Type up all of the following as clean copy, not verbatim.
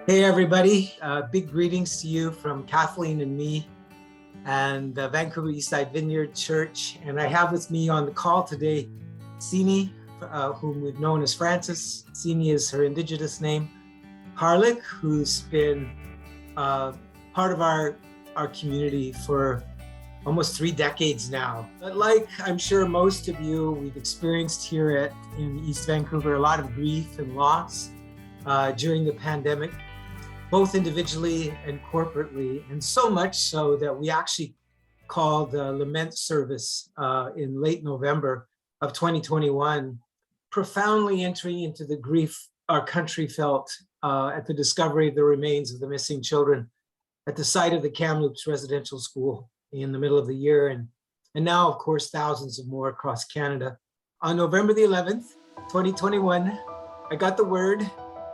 Hey everybody, big greetings to you from Kathleen and me and the Vancouver Eastside Vineyard Church. And I have with me on the call today, Sini, whom we've known as Frances. Sini is her Indigenous name. Harlick, who's been part of our community for almost 3 decades now. But like I'm sure most of you, we've experienced here in East Vancouver a lot of grief and loss during the pandemic, both individually and corporately, and so much so that we actually called a lament service in late November of 2021, profoundly entering into the grief our country felt at the discovery of the remains of the missing children at the site of the Kamloops Residential School in the middle of the year, and now, of course, thousands of more across Canada. On November the 11th, 2021, I got the word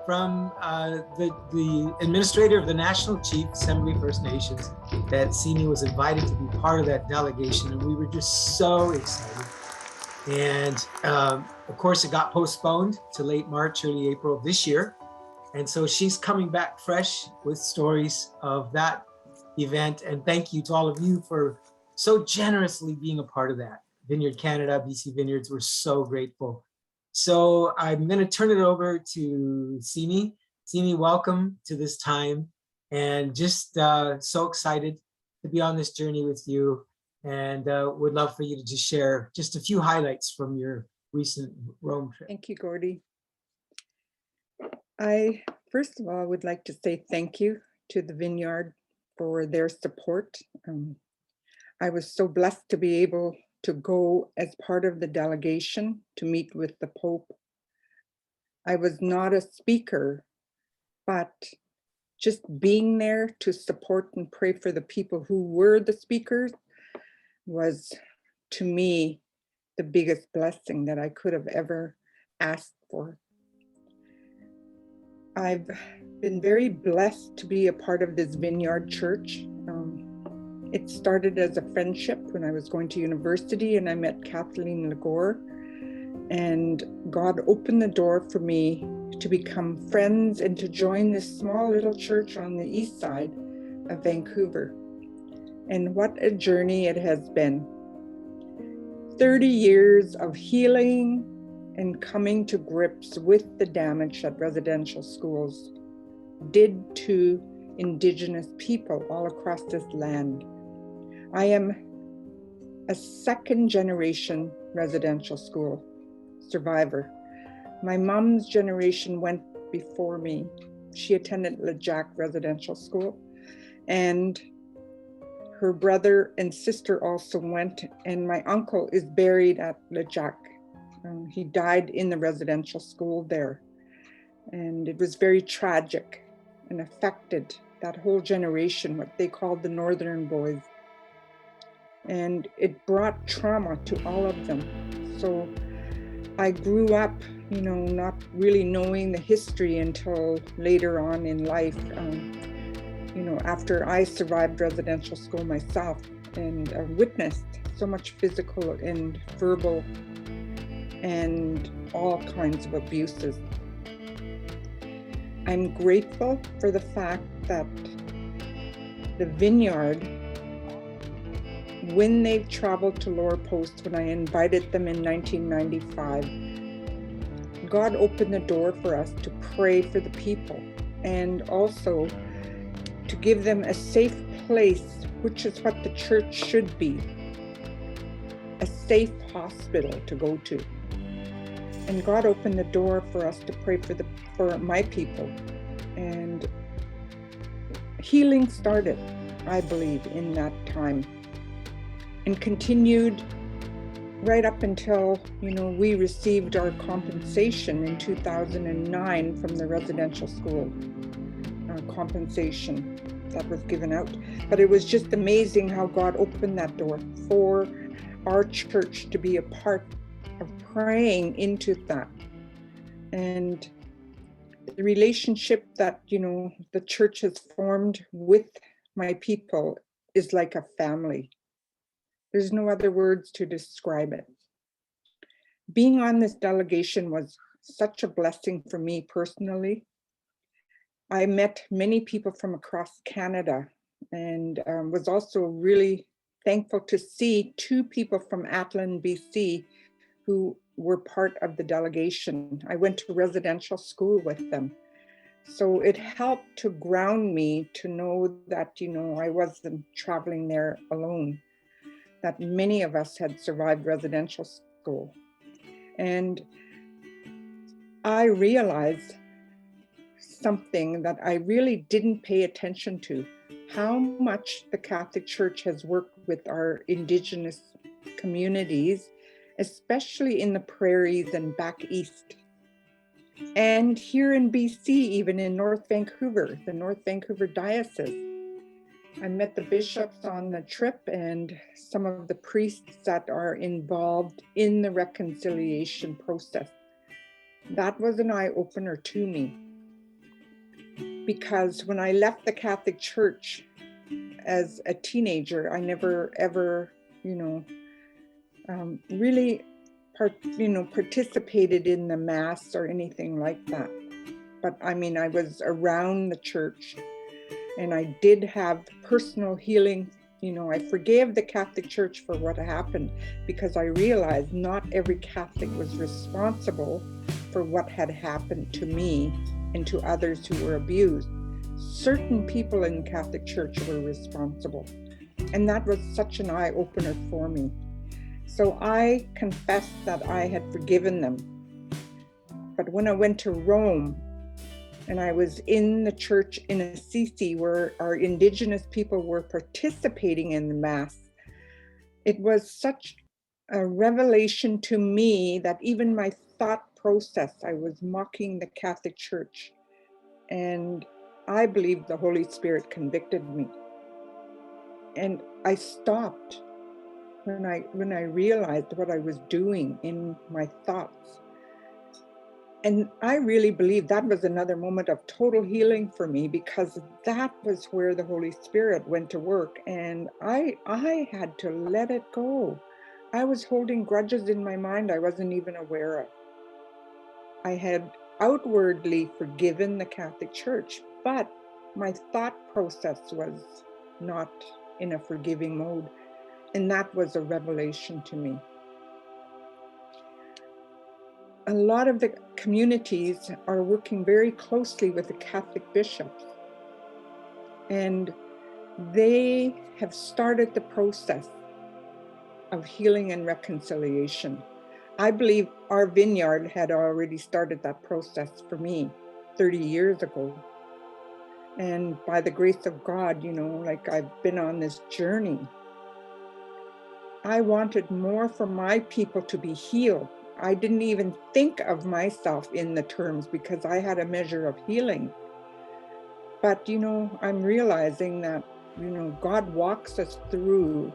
from the administrator of the National Chief Assembly First Nations that Sini was invited to be part of that delegation, and we were just so excited. And of course, it got postponed to late March, early April of this year. And so she's coming back fresh with stories of that event. And thank you to all of you for so generously being a part of that. Vineyard Canada, BC Vineyards, we're so grateful. So I'm going to turn it over to Sini. Sini, welcome to this time, and just so excited to be on this journey with you, and would love for you to just share just a few highlights from your recent Rome trip. Thank you, Gordy. I, first of all, would like to say thank you to the Vineyard for their support. I was so blessed to be able to go as part of the delegation to meet with the Pope. I was not a speaker, but just being there to support and pray for the people who were the speakers was, to me, the biggest blessing that I could have ever asked for. I've been very blessed to be a part of this Vineyard Church. It started as a friendship when I was going to university, and I met Kathleen Legore, and God opened the door for me to become friends and to join this small little church on the east side of Vancouver. And what a journey it has been. 30 years of healing and coming to grips with the damage that residential schools did to Indigenous people all across this land. I am a second-generation residential school survivor. My mom's generation went before me. She attended Lejac Residential School, and her brother and sister also went, and my uncle is buried at Lejac. He died in the residential school there, and it was very tragic and affected that whole generation, what they called the Northern Boys. And it brought trauma to all of them. So I grew up, not really knowing the history until later on in life, after I survived residential school myself and witnessed so much physical and verbal and all kinds of abuses. I'm grateful for the fact that the Vineyard, when they traveled to Lower Post, when I invited them in 1995, God opened the door for us to pray for the people and also to give them a safe place, which is what the church should be, a safe hospital to go to. And God opened the door for us to pray for my people. And healing started, I believe, in that time, and continued right up until, we received our compensation in 2009 from the residential school compensation that was given out. But it was just amazing how God opened that door for our church to be a part of praying into that. And the relationship that, the church has formed with my people is like a family. There's no other words to describe it. Being on this delegation was such a blessing for me personally. I met many people from across Canada, and was also really thankful to see two people from Athlone, BC, who were part of the delegation. I went to residential school with them. So it helped to ground me to know that, I wasn't traveling there alone, that many of us had survived residential school. And I realized something that I really didn't pay attention to, how much the Catholic Church has worked with our Indigenous communities, especially in the prairies and back east. And here in BC, even in North Vancouver, the North Vancouver Diocese. I met the bishops on the trip and some of the priests that are involved in the reconciliation process. That was an eye-opener to me, because when I left the Catholic Church as a teenager, I never ever, really participated in the Mass or anything like that. But I mean, I was around the church and I did have personal healing. I forgave the Catholic Church for what happened, because I realized not every Catholic was responsible for what had happened to me and to others who were abused. Certain people in the Catholic Church were responsible. And that was such an eye-opener for me. So I confessed that I had forgiven them. But when I went to Rome, and I was in the church in Assisi where our Indigenous people were participating in the Mass, it was such a revelation to me that even my thought process, I was mocking the Catholic Church. And I believe the Holy Spirit convicted me. And I stopped when I realized what I was doing in my thoughts. And I really believe that was another moment of total healing for me, because that was where the Holy Spirit went to work, and I had to let it go. I was holding grudges in my mind I wasn't even aware of. I had outwardly forgiven the Catholic Church, but my thought process was not in a forgiving mode, and that was a revelation to me. A lot of the communities are working very closely with the Catholic bishops, and they have started the process of healing and reconciliation. I believe our vineyard had already started that process for me 30 years ago. And by the grace of God, I've been on this journey. I wanted more for my people to be healed. I didn't even think of myself in the terms, because I had a measure of healing. But, I'm realizing that, God walks us through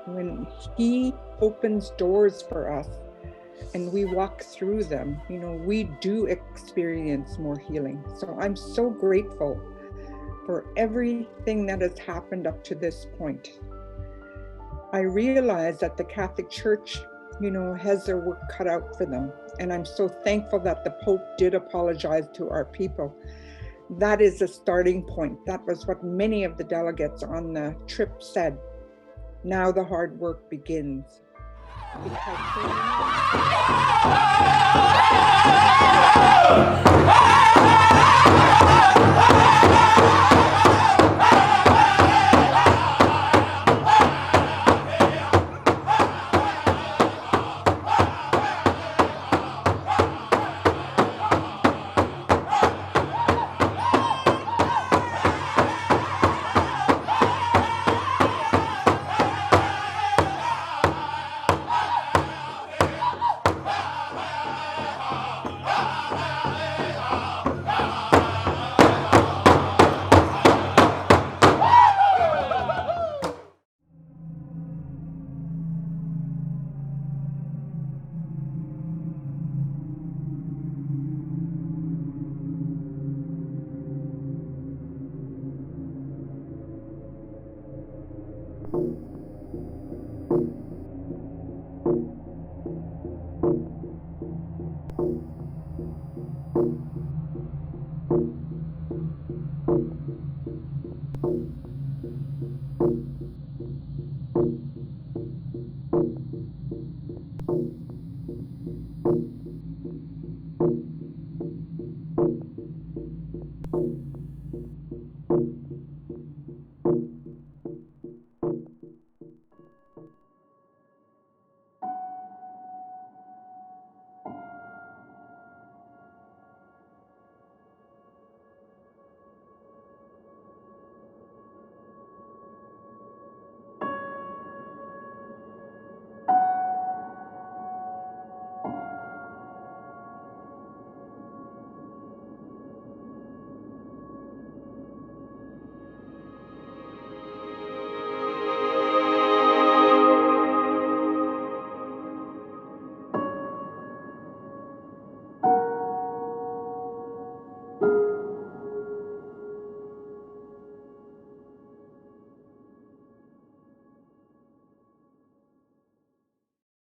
when He opens doors for us and we walk through them, we do experience more healing. So I'm so grateful for everything that has happened up to this point. I realize that the Catholic Church, has their work cut out for them. And I'm so thankful that the Pope did apologize to our people. That is a starting point. That was what many of the delegates on the trip said. Now the hard work begins.